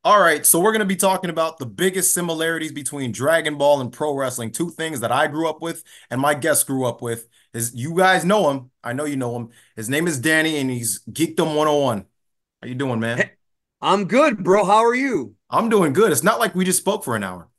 All right, so we're going to be talking about the biggest similarities between Dragon Ball and pro wrestling. Two things that I grew up with and my guests grew up with. Is you guys know him? I know you know him. His name is Danny, and he's Geekdom 101. How you doing, man? Hey, I'm good, bro. How are you? I'm doing good. It's not like we just spoke for an hour.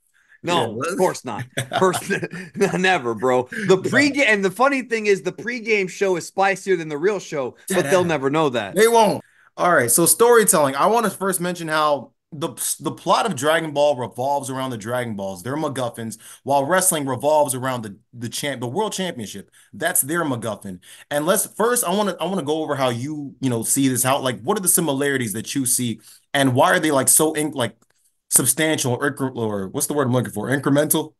Yeah. No, of course not. First, never, bro. The Yeah. pregame, and the funny thing is, the pregame show is spicier than the real show, but they'll Deadass. never know that. They won't. All right, so storytelling. I want to first mention how the plot of Dragon Ball revolves around the Dragon Balls. They're MacGuffins, while wrestling revolves around the world championship. That's their MacGuffin. And let's first, I want to go over how you see this. How like what are the similarities that you see, and why are they like so like substantial or what's the word I'm looking for? Incremental.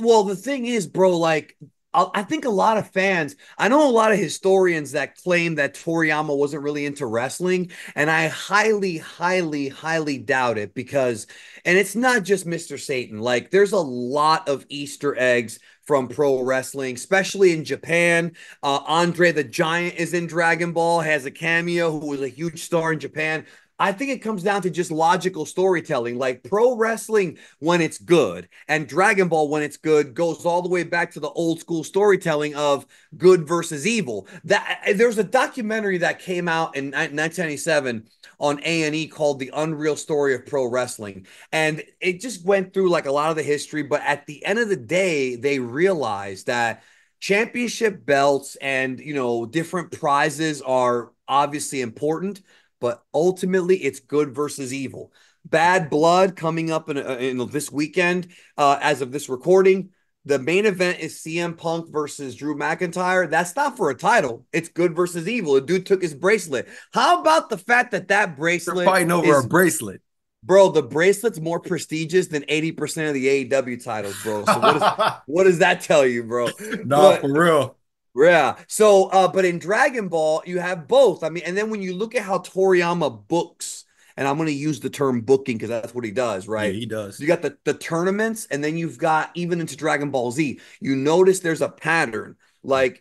Well, the thing is, bro, like I think a lot of fans, I know a lot of historians that claim that Toriyama wasn't really into wrestling, and I highly, highly, highly doubt it because, and it's not just Mr. Satan. Like, there's a lot of Easter eggs from pro wrestling, especially in Japan. Andre the Giant is in Dragon Ball, has a cameo, who was a huge star in Japan. I think it comes down to just logical storytelling. Like pro wrestling, when it's good, and Dragon Ball, when it's good, goes all the way back to the old school storytelling of good versus evil. That there's a documentary that came out in 1997 on A&E called The Unreal Story of Pro Wrestling, and it just went through like a lot of the history. But at the end of the day, they realized that championship belts and different prizes are obviously important, but ultimately it's good versus evil. Bad Blood coming up in this weekend, as of this recording. The main event is CM Punk versus Drew McIntyre. That's not for a title. It's good versus evil. The dude took his bracelet. How about the fact that that They're bracelet fighting over a is, bracelet. bro? The bracelet's more prestigious than 80% of the AEW titles, bro. So what does that tell you, bro? Nah, But for real. yeah. So, but in Dragon Ball, you have both. I mean, and then when you look at how Toriyama books, and I'm going to use the term booking because that's what he does, Yeah, right? he does. You got the tournaments, and then you've got even into Dragon Ball Z. You notice there's a pattern. Like,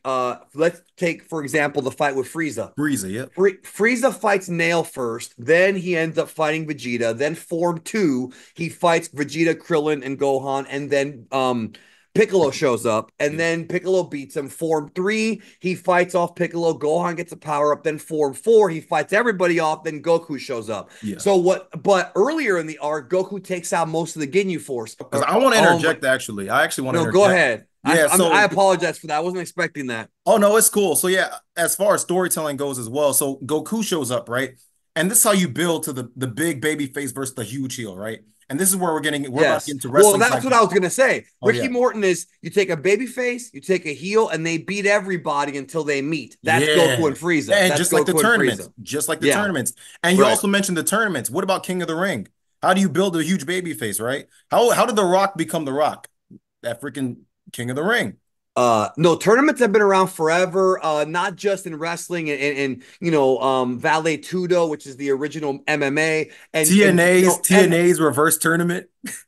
let's take for example the fight with Frieza. Frieza, yep. Frieza fights Nail first, then he ends up fighting Vegeta. Then Form 2, he fights Vegeta, Krillin, and Gohan, and then Piccolo shows up, and Yep. then Piccolo beats him. Form 3, he fights off Piccolo. Gohan gets a power up. Then Form 4, he fights everybody off. Then Goku shows up. Yeah. So what? But earlier in the arc, Goku takes out most of the Ginyu Force. Because I want to Oh my! interject, actually. I actually want to No, go interject. ahead. Yeah, I so, apologize for that. I wasn't expecting that. oh no, it's cool. So, yeah, as far as storytelling goes as well, so Goku shows up, right? And this is how you build to the big baby face versus the huge heel, right? And this is where we're about to get Yes. into Well, wrestling that's what psychology. I was gonna say. Oh, Ricky yeah. Morton is you take a baby face, you take a heel, and they beat everybody until they meet. That's Goku Yeah. and Frieza. And That's just like the Goku and tournaments, Frieza. just like the Yeah, tournaments. And you right. also mentioned the tournaments. What about King of the Ring? How do you build a huge baby face, right? How did The Rock become The Rock? That freaking King of the Ring. No, tournaments have been around forever, not just in wrestling and Vale Tudo, which is the original MMA, and TNA's reverse tournament.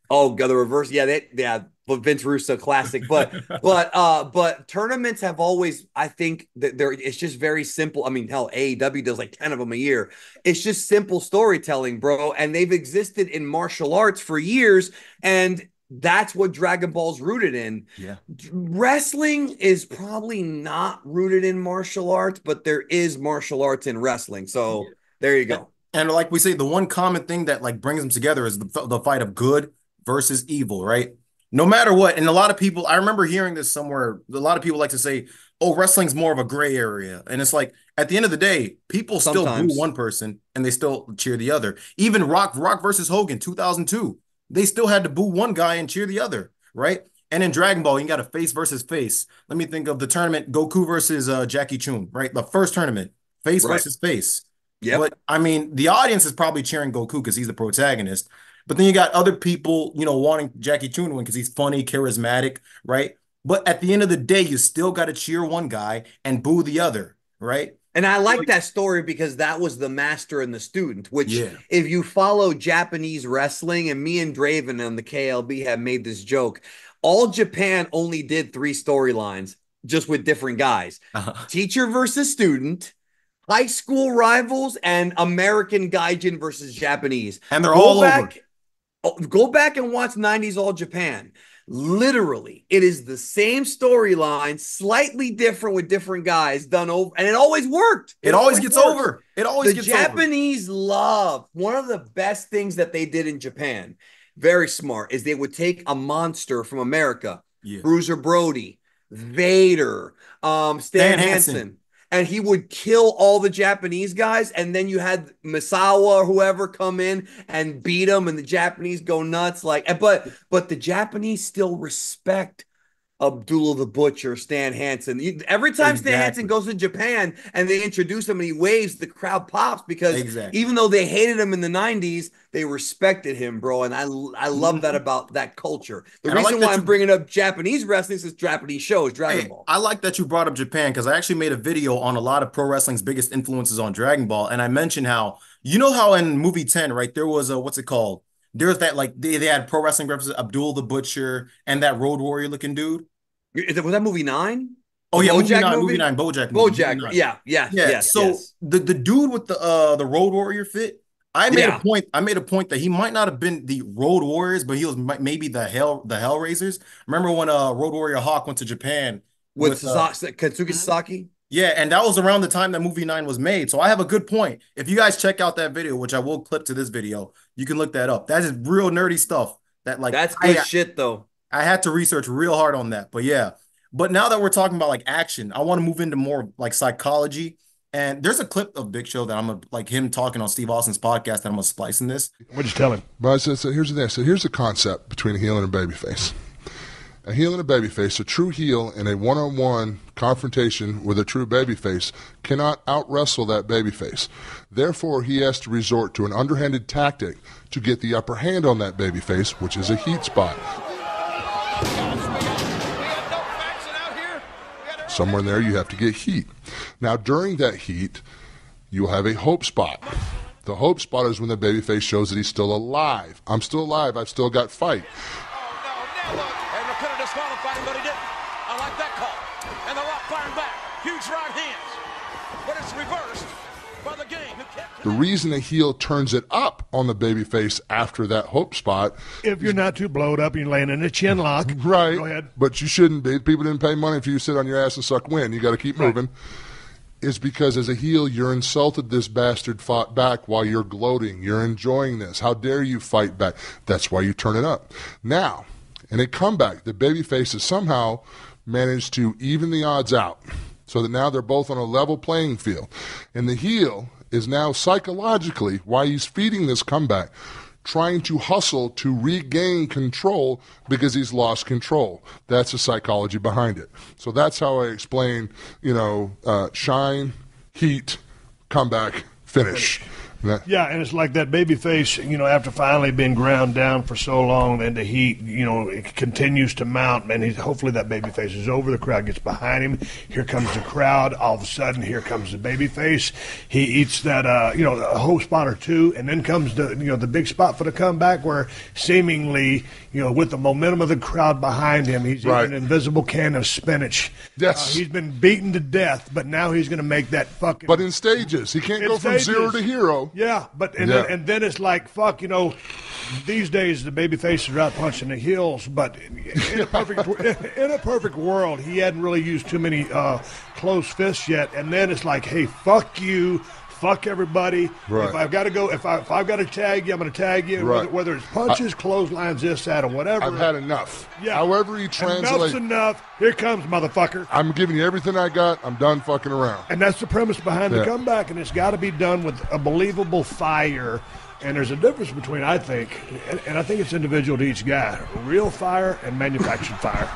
oh, the reverse. Yeah, but Vince Russo classic. But tournaments have always, I think that it's just very simple. I mean, hell, AEW does like 10 of them a year. It's just simple storytelling, bro. And they've existed in martial arts for years. And that's what Dragon Ball's rooted in. Yeah. Wrestling is probably not rooted in martial arts, but there is martial arts in wrestling. Yeah. So there you And, go. and like we say, the one common thing that like brings them together is the fight of good versus evil, right? No matter what. And a lot of people, I remember hearing this somewhere. A lot of people like to say, "Oh, wrestling's more of a gray area," and it's like at the end of the day, people still boo Sometimes. one person and they still cheer the other. Even Rock versus Hogan, 2002, they still had to boo one guy and cheer the other, right? And in Dragon Ball, you got a face versus face. Let me think of the tournament Goku versus Jackie Chun, right? The first tournament, face Right. versus face. Yep. But I mean, the audience is probably cheering Goku because he's the protagonist. But then you got other people, wanting Jackie Chun to win because he's funny, charismatic, right? But at the end of the day, you still got to cheer one guy and boo the other, right? And I like that story because that was the master and the student, which, Yeah. if you follow Japanese wrestling, and me and Draven on the KLB have made this joke, all Japan only did three storylines, just with different guys: Uh-huh. teacher versus student, high school rivals and American Gaijin versus Japanese. And they're Go all over. back, go back and watch 90s All Japan. Literally, it is the same storyline, slightly different with different guys done over, and it always worked. It It always always gets works. over. It always The gets over. Japanese love one of the best things that they did in Japan. Very smart is they would take a monster from America, Yeah. Bruiser Brody, Vader, Stan Stan Hansen. Hansen, and he would kill all the Japanese guys. And then you had Misawa or whoever come in and beat them, and the Japanese go nuts. But the Japanese still respect Abdullah the Butcher, Stan Hansen. Every time Stan Hansen Exactly. goes to Japan and they introduce him and he waves, the crowd pops because Exactly. even though they hated him in the 90s, they respected him, bro. And I love that Mhm. about that culture. The And I like reason why that I'm you bringing up Japanese wrestling is Japanese shows, Dragon Hey, Ball. I like that you brought up Japan because I actually made a video on a lot of pro wrestling's biggest influences on Dragon Ball, and I mentioned how you know how in movie 10, right? There was a what's it called? There's that like they had pro wrestling references, Abdul the Butcher and that Road Warrior looking dude. Was that movie 9? Oh The yeah, BoJack movie movie? nine, BoJack movie BoJack. nine. Yeah, yes, Yeah, yes, so yes. the dude with the Road Warrior fit, Yeah. I made a point that he might not have been the Road Warriors, but he was maybe the Hellraisers. Remember when Road Warrior Hawk went to Japan With with Katsuki Mhm. Sasaki? Yeah, and that was around the time that movie 9 was made. So I have a good point. If you guys check out that video, which I will clip to this video, you can look that up. That is real nerdy stuff that like That's good shit, though. I had to research real hard on that. But yeah. But now that we're talking about like action, I want to move into more like psychology. And there's a clip of Big Show that I'm gonna like him talking on Steve Austin's podcast that I'm gonna splice in this. What'd you tell him? But so here's the thing. So here's the concept between a heel and a babyface. A heel and a babyface, a true heel in a one-on-one confrontation with a true babyface cannot out-wrestle that babyface. Therefore, he has to resort to an underhanded tactic to get the upper hand on that babyface, which is a heat spot. Somewhere in there, you have to get heat. Now, during that heat, you'll have a hope spot. The hope spot is when the babyface shows that he's still alive. I'm still alive. I've still got fight. Oh, no, never. And they could have disqualified him, but he didn't. I like that call. And the Rock firing back. Huge right hands. But it's reversed by the game. The reason a heel turns it up on the babyface after that hope spot, If you're not too blowed up, you're laying in a chin lock. right? Go ahead. But you shouldn't be. People didn't pay money for you to sit on your ass and suck wind. You got to keep moving. Is because as a heel, you're insulted this bastard fought back while you're gloating. You're enjoying this. How dare you fight back? That's why you turn it up. Now, in a comeback, the babyface has somehow managed to even the odds out so that now they're both on a level playing field. And the heel is now psychologically, while he's feeding this comeback, trying to hustle to regain control because he's lost control. That's the psychology behind it. So that's how I explain, shine, heat, comeback, finish. Yeah, and it's like that baby face, after finally being ground down for so long, and the heat, it continues to mount, and hopefully that baby face is over. The crowd gets behind him. Here comes the crowd. All of a sudden, here comes the baby face. He eats that, a whole spot or two, and then comes the big spot for the comeback where seemingly, with the momentum of the crowd behind him, he's eating an invisible can of spinach. Yes. He's been beaten to death, but now he's going to make that fucking... But in stages. He can't In go from stages. zero to hero. Yeah, but Yeah. Then it's like fuck, these days the baby faces are out punching the heels, but in a perfect world, he hadn't really used too many closed fists yet, and then it's like, hey, fuck you. Fuck everybody. Right. If I've got to go, if I've got to tag you, I'm going to tag you. Right. Whether it's punches, clotheslines, this, that, or whatever. I've had enough. Yeah. However you Enough's translate. enough. Here comes motherfucker. I'm giving you everything I got. I'm done fucking around. And that's the premise behind Yeah. the comeback, and it's got to be done with a believable fire. And there's a difference between, I think, and I think it's individual to each guy, real fire and manufactured fire.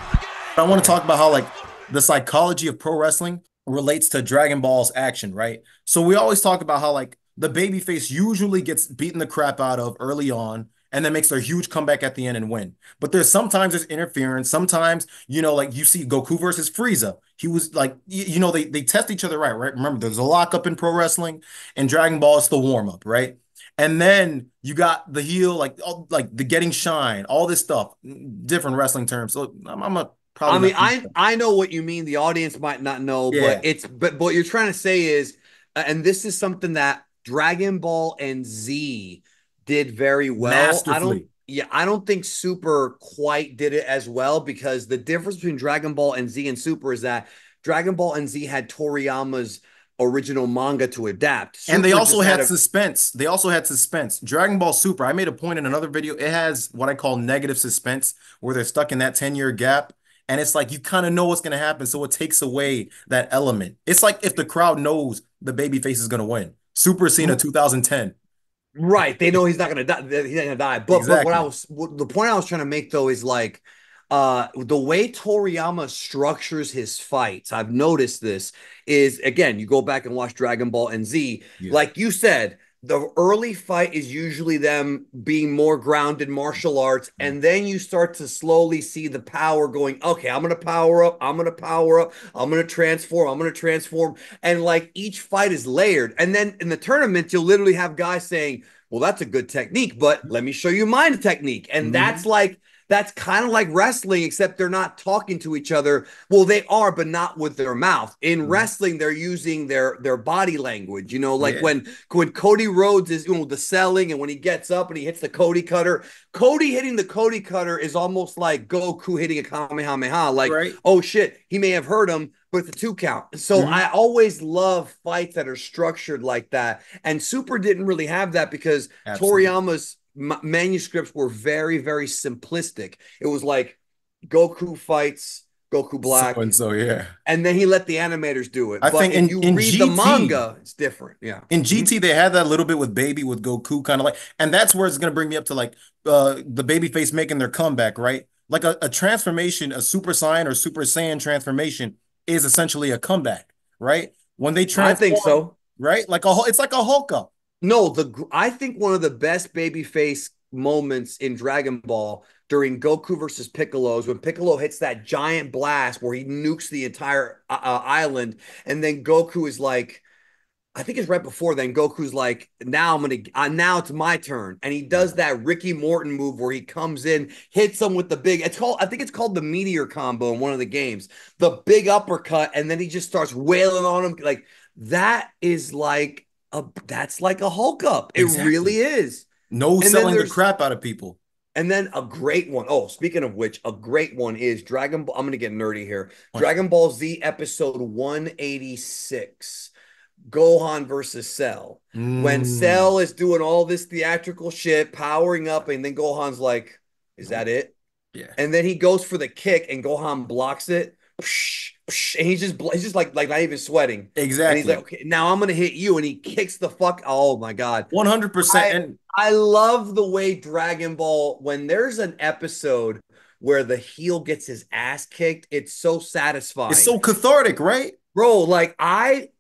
I want to talk about how like the psychology of pro wrestling relates to Dragon Ball's action, right? So we always talk about how like the babyface usually gets beaten the crap out of early on and then makes a huge comeback at the end and win. But there's interference. Sometimes, like you see Goku versus Frieza. He was like, they test each other right? Remember, there's a lockup in pro wrestling and Dragon Ball is the warm up, right? And then you got the heel, like the getting shine, all this stuff, different wrestling terms. So I'm a probably. I know what you mean. The audience might not know, Yeah. but what you're trying to say is and this is something that Dragon Ball and Z did very well. Masterfully. Yeah, I don't think Super quite did it as well because the difference between Dragon Ball and Z and Super is that Dragon Ball and Z had Toriyama's original manga to adapt. And they Super also just had had a suspense. They also had suspense. Dragon Ball Super, I made a point in another video. It has what I call negative suspense, where they're stuck in that 10-year gap. And it's like you kind of know what's going to happen. So it takes away that element. It's like if the crowd knows the babyface is going to win. Super Cena 2010. right. They know he's not gonna die. He's not gonna die. But Exactly. the point I was trying to make though is like the way Toriyama structures his fights, I've noticed this is again, you go back and watch Dragon Ball and Z, Yeah. like you said, the early fight is usually them being more grounded martial arts, and then you start to slowly see the power going, okay, I'm gonna power up, I'm gonna power up, I'm gonna transform, I'm gonna transform. And like each fight is layered. And then in the tournament, you'll literally have guys saying, well, that's a good technique, but let me show you my technique. And Mhm. that's kind of like wrestling, except they're not talking to each other. Well, they are, but not with their mouth. In Mhm. wrestling, they're using their body language. You know, like Yeah. when Cody Rhodes is the selling, and when he gets up and he hits the Cody Cutter, Cody hitting the Cody Cutter is almost like Goku hitting a Kamehameha. Like, Right. oh shit, he may have hurt him, but it's a 2 count. So Mhm. I always love fights that are structured like that. And Super didn't really have that because Absolutely. Toriyama's manuscripts were very, very simplistic. It was like Goku fights Goku So Black, and so, yeah. and then he let the animators do it. I But think if you in read the GT, manga, it's different. Yeah. in Mhm. GT, they had that a little bit with Baby with Goku, kind of like, and that's where it's gonna bring me up to like the babyface making their comeback, right? Like a transformation, a Super Saiyan or Super Saiyan transformation is essentially a comeback, right? When they I think transform, so. right? It's like a Hulk up. No, I think one of the best babyface moments in Dragon Ball during Goku versus Piccolo is when Piccolo hits that giant blast where he nukes the entire island, and then Goku is like, I think it's right before then. Goku's like, now it's my turn, and he does Yeah. that Ricky Morton move where he comes in, hits him with the big. I think it's called the Meteor combo in one of the games, the big uppercut, and then he just starts wailing on him like that is like that's like a Hulk up. It really Exactly. is. No And then selling the there's crap out of people. and then a great one. Oh, speaking of which, a great one is Dragon Ball. I'm gonna get nerdy here. Punch me. Dragon Ball Z episode 186. Gohan versus Cell. When Mm, Cell is doing all this theatrical shit, powering up, and then Gohan's like, "Is nope. that it?" Yeah. And then he goes for the kick, and Gohan blocks it. Psh, psh, and he's just like not even sweating. And he's like, Exactly. "Okay, now I'm gonna hit you," and he kicks the fuck. Oh my god, 100%. I And I love the way Dragon Ball when there's an episode where the heel gets his ass kicked. It's so it's satisfying. so cathartic, right? Bro, like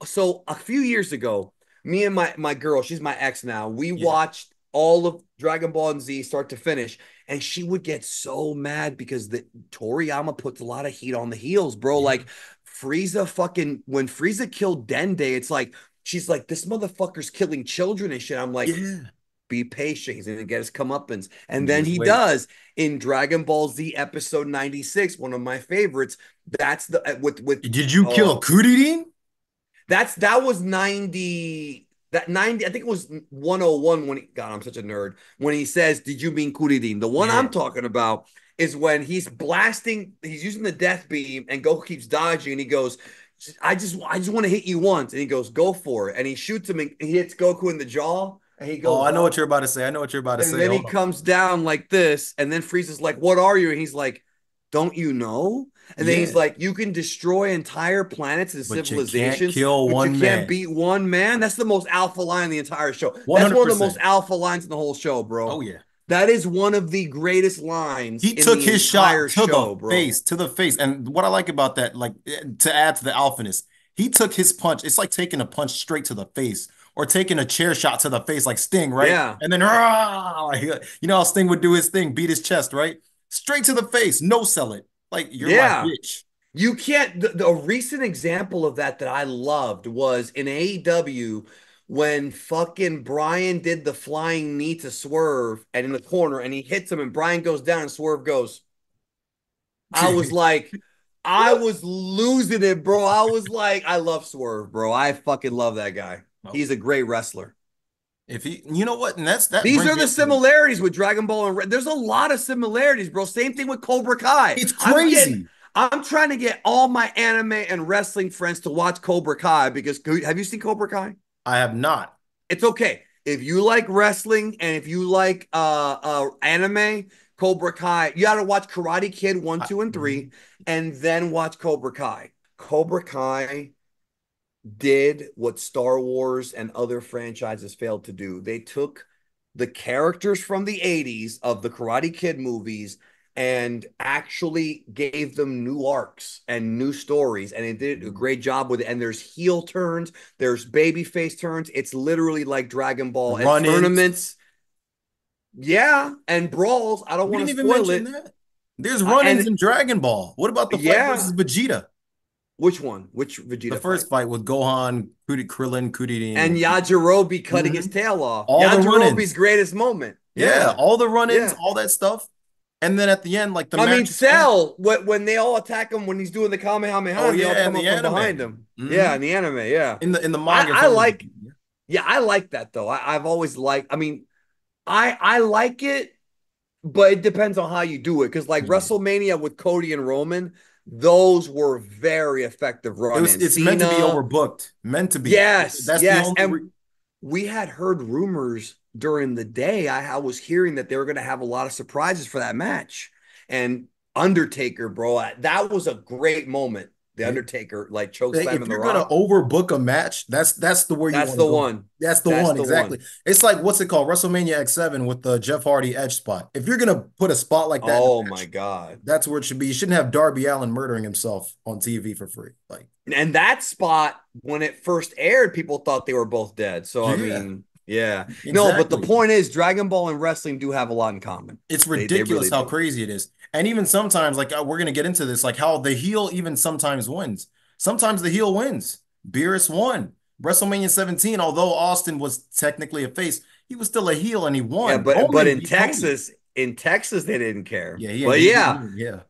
so a few years ago, me and my girl, she's my ex now, we Yeah. watched all of Dragon Ball and Z start to finish, and she would get so mad because the Toriyama puts a lot of heat on the heels, bro. Yeah. Like Frieza fucking when Frieza killed Dende, it's like she's like, this motherfucker's killing children and shit. I'm like, Yeah. be patient. He's gonna get his comeuppance. And then Just he wait. does in Dragon Ball Z episode 96, one of my favorites. That's the with Did you kill oh Kuririn? that was 90. That 90, I think it was 101 when he God, I'm such a nerd. When he says, "Did you mean Kuririn?" The one Yeah. I'm talking about is when he's blasting, he's using the death beam, and Goku keeps dodging, and he goes, I just want to hit you once. And he goes, go for it. And he shoots him and he hits Goku in the jaw, and he Oh, goes I know what up. you're about to say. I know what you're about to And say. then he Hold on. comes down like this, and then Frieza's like, "What are you?" And he's like, "Don't you know?" And then he's Yeah. like, "You can destroy entire planets and But you can't civilizations, kill but you one can't man. beat one man." That's the most alpha line in the entire show. That's one of the most 100%. alpha lines in the whole show, Oh, bro. yeah. That is one of the greatest lines He in took the his shot entire to the show, bro. face, to the face. And what I like about that, like to add to the alphaness, he took his punch. It's like taking a punch straight to the face or taking a chair shot to the face, like Sting, right? Yeah. And then, rah, like, you know how Sting would do his thing, beat his chest, right? Straight to the face, no sell it. Like, you're my Yeah. bitch. You can't. A recent example of that I loved was in AEW when fucking Brian did the flying knee to Swerve and in the corner and he hits him and Brian goes down and Swerve goes. I was like, I was losing it, bro. I was like, I love Swerve, bro. I fucking love that guy. Well, He's a great wrestler. if he, you know what, and that These brings are me the up to similarities with Dragon Ball and there's a lot of similarities, bro. Same thing with Cobra Kai. it's crazy. I'm trying to get all my anime and wrestling friends to watch Cobra Kai because have you seen Cobra Kai? I have not. It's okay. If you like wrestling and if you like anime, Cobra Kai, you got to watch Karate Kid 1, I, 2, and 3, and then watch Cobra Kai. Cobra Kai did what Star Wars and other franchises failed to do. They took the characters from the 80s of the Karate Kid movies and actually gave them new arcs and new stories. And it did a great job with it. And there's heel turns, there's baby face turns. It's literally like Dragon Ball and run-ins. tournaments. Yeah. And brawls. I don't We want didn't to even spoil mention it. that. There's run-ins And in Dragon Ball. What about the fight yeah. versus Vegeta? Which one? Which The Vegeta fight? first fight with Gohan, Krillin, And Kudidin. Yajirobe cutting his Mhm. tail off. All the Yajirobe's run-ins. greatest moment. Yeah, Yeah. all the run-ins, Yeah. all that stuff. And then at the end, like the I mean, match is over. Cell, when they all attack him when he's doing the Kamehameha, Oh and they all yeah, in come the up from behind anime. him. Yeah, Hmm. in the anime, yeah. In the I, manga, it's I always like, yeah, I like that though. I've always liked, I mean, I like it, but it depends on how you do it. Because like yeah. WrestleMania with Cody and Roman, those were very effective run-ins. It's meant to be Cena, overbooked. Meant to be. yes, That's the yes. only And we had heard rumors during the day. I was hearing that they were going to have a lot of surprises for that match. And Undertaker, bro, that was a great moment. The Undertaker like choke if slamming The you're gonna Rock. overbook a match, that's the where you That's want to the go. one. That's the That's one, the exactly. one. It's like what's it called? WrestleMania X7 with the Jeff Hardy Edge spot. If you're gonna put a spot like that in a Oh my match, God. that's where it should be. You shouldn't have Darby Allin murdering himself on TV for free. Like, And that spot, when it first aired, people thought they were both dead. So I yeah, mean, yeah. No, but the exactly. point is Dragon Ball and wrestling do have a lot in common. It's They ridiculous really how do. crazy it is. And even sometimes, like we're gonna get into this, like how the heel even sometimes wins. Sometimes the heel wins. Beerus won. WrestleMania 17, although Austin was technically a face, he was still a heel and he Yeah, won. but Roman beat Cody. In Texas they didn't care. Yeah, he had But yeah, debuted. Yeah.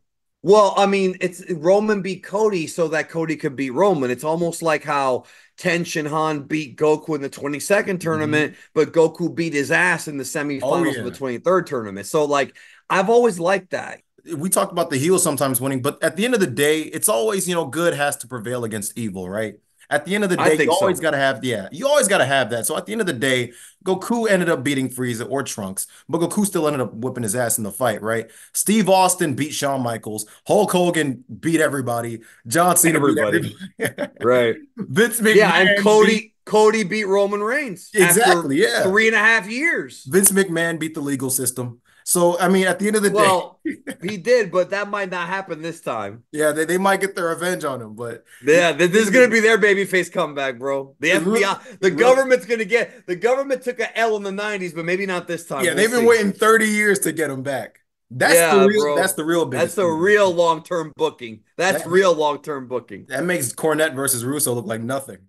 well, I mean, it's Roman beat Cody so that Cody could beat Roman. It's almost like how Ten Shinhan beat Goku in the 22nd Mhm. tournament, but Goku beat his ass in the Oh semifinals of the yeah. 23rd tournament. So, like, I've always liked that. We talked about the heel sometimes winning, but at the end of the day, it's always, good has to prevail against evil, right? At the end of the I day, you think always so. got to have, yeah, you always got to have that. So at the end of the day, Goku ended up beating Frieza or Trunks, but Goku still ended up whipping his ass in the fight, right? Steve Austin beat Shawn Michaels. Hulk Hogan beat everybody. John Cena beat Everybody. everybody. Right. Vince Yeah, and McMahon beat, Cody beat Roman Reigns after exactly, yeah. 3.5 years. Vince McMahon beat the legal system. So, I mean, at the end of the day, Well, he did, but that might not happen this time. yeah, they might get their revenge on him, but yeah, Yeah, at the this end is of gonna the be their babyface comeback, bro. The 'cause FBI, the government's gonna get the government took a L in the '90s, but maybe not this time. yeah, We'll they've been see. waiting 30 years to get him back. Yeah, That's bro. the real That's biggest a thing right real there. long-term booking. That's That real long-term booking. that makes Cornette versus Russo look like nothing.